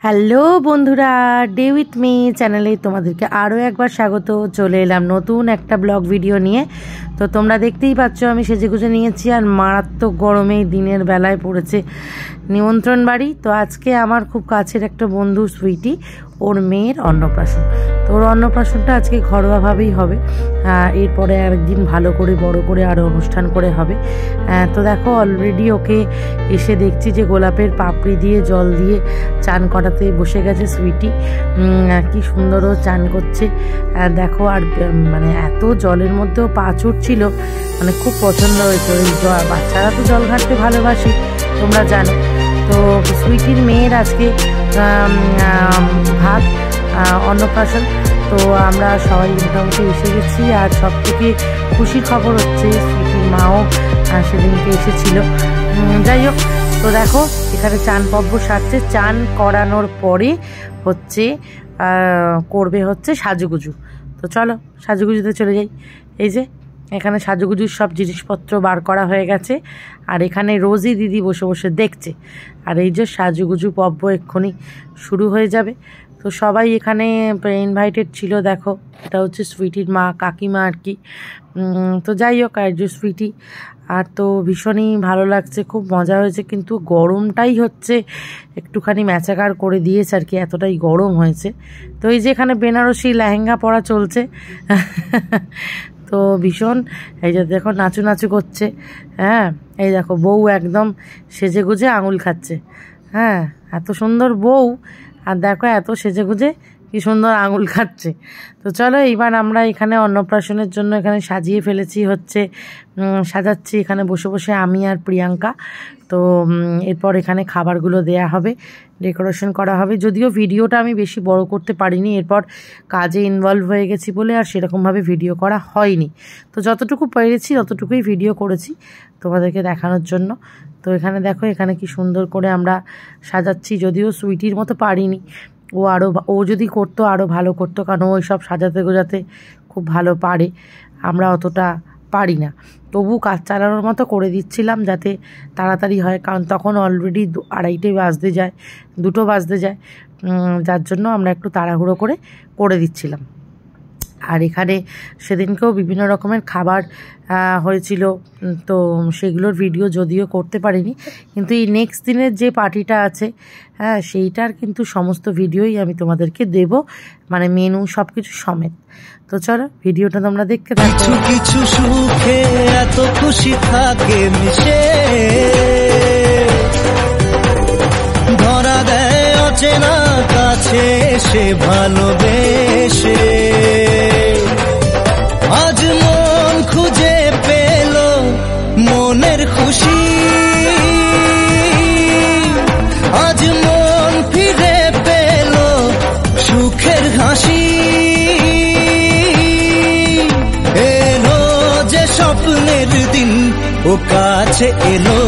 Hello বন্ধুরা, day with me চ্যানেলে তোমাদেরকে আরও একবার স্বাগত। চলে এলাম নতুন একটা ব্লগ ভিডিও নিয়ে। তো তোমরা দেখতেই পাচ্ছ আমি সেজেগুজে নিয়েছি, আর মারাত্মক গরমে দিনের বেলায় পড়েছে নিমন্ত্রণ বাড়ি। তো আজকে আমার খুব কাছের একটা বন্ধু সুইটি, ওর মেয়ের অন্নপ্রাশন। তো ওর অন্নপ্রাশনটা আজকে ঘরোয়াভাবেই হবে, এরপরে আরেকদিন ভালো করে বড় করে আরও অনুষ্ঠান করে হবে। তো দেখো অলরেডি ওকে এসে দেখছি যে গোলাপের পাপড়ি দিয়ে জল দিয়ে চান করাতে বসে গেছে সুইটি। কি সুন্দর ও চান করছে দেখো। আর মানে এত জলের মধ্যেও পা ছুটছিল, মানে খুব পছন্দ হয়েছে। ওই বাচ্চারা তো জল ঘাটতে ভালোবাসি, তোমরা জানো। তো সুইটির মেয়ের আজকে ভাত অন্নপ্রাশন। তো আমরা সবাই মোটামুটি এসে গেছি। আর সব থেকে খুশির খবর হচ্ছে সুইটির মাও সেদিনকে এসেছিল। যাই হোক, তো দেখো এখানে চান পর্ব সারছে। চান করানোর পরে হচ্ছে করবে হচ্ছে সাজুগুজু। তো চলো সাজুগুজুতে চলে যাই। এই যে এখানে সাজুগুজুর সব জিনিসপত্র বার করা হয়ে গেছে, আর এখানে রোজি দিদি বসে বসে দেখছে। আর এই যে সাজুগুজু পর্ব এক্ষুনি শুরু হয়ে যাবে। তো সবাই এখানে ইনভাইটেড ছিল। দেখো এটা হচ্ছে সুইটির মা, কাকিমা আর কি। তো যাই হোক, আর যে সুইটি, আর তো ভীষণই ভালো লাগছে, খুব মজা হয়েছে। কিন্তু গরমটাই হচ্ছে একটুখানি ম্যাচাকার করে দিয়েছে আর কি, এতটাই গরম হয়েছে। তো এই যে এখানে বেনারসি লেহেঙ্গা পরা চলছে তো ভীষণ, এই যে দেখো নাচু নাচু করছে। হ্যাঁ, এই দেখো বউ একদম সেজে গুজে আঙুল খাচ্ছে। হ্যাঁ, এত সুন্দর বউ, আর দেখো এত সেজে গুজে কি সুন্দর আঙুল খাচ্ছে। তো চলো এইবার আমরা এখানে অন্নপ্রাশনের জন্য এখানে সাজিয়ে ফেলেছি, হচ্ছে সাজাচ্ছি এখানে বসে বসে আমি আর প্রিয়াঙ্কা। তো এরপর এখানে খাবারগুলো দেয়া হবে, ডেকোরেশন করা হবে। যদিও ভিডিওটা আমি বেশি বড় করতে পারিনি, এরপর কাজে ইনভলভ হয়ে গেছি বলে আর সেরকমভাবে ভিডিও করা হয়নি। তো যতটুকু পেরেছি ততটুকুই ভিডিও করেছি তোমাদেরকে দেখানোর জন্য। তো এখানে দেখো এখানে কি সুন্দর করে আমরা সাজাচ্ছি। যদিও সুইটির মতো পারিনি, ও যদি করতো আরও ভালো করতো, কারণ ওই সব সাজাতে গোজাতে খুব ভালো পারে, আমরা অতটা পারি না। তবু কাজ চালানোর মতো করে দিচ্ছিলাম যাতে তাড়াতাড়ি হয়, কারণ তখন অলরেডি 2:30 বাজতে যায়, 2টো বাজতে যায়, যার জন্য আমরা একটু তাড়াহুড়ো করে দিচ্ছিলাম। আর এখানে সেদিনকেও বিভিন্ন রকমের খাবার হয়েছিল, তো সেগুলোর ভিডিও যদিও করতে পারিনি, কিন্তু এই নেক্সট দিনের যে পার্টিটা আছে, হ্যাঁ সেইটার কিন্তু সমস্ত ভিডিওই আমি তোমাদেরকে দেব, মানে মেনু সব কিছু সমেত। তো চলো ভিডিওটা তোমরা দেখতে থাকো। কিছু কিছু সুখে এত খুশি থাকে মিশে, ধরা দেয় অচেনা কাছে সে ভালোবেসে। আজ মন খুঁজে পেল মনের খুশি, আজ মন ফিরে পেল সুখের হাসি। এলো যে স্বপ্নের দিন ও কাছে এলো,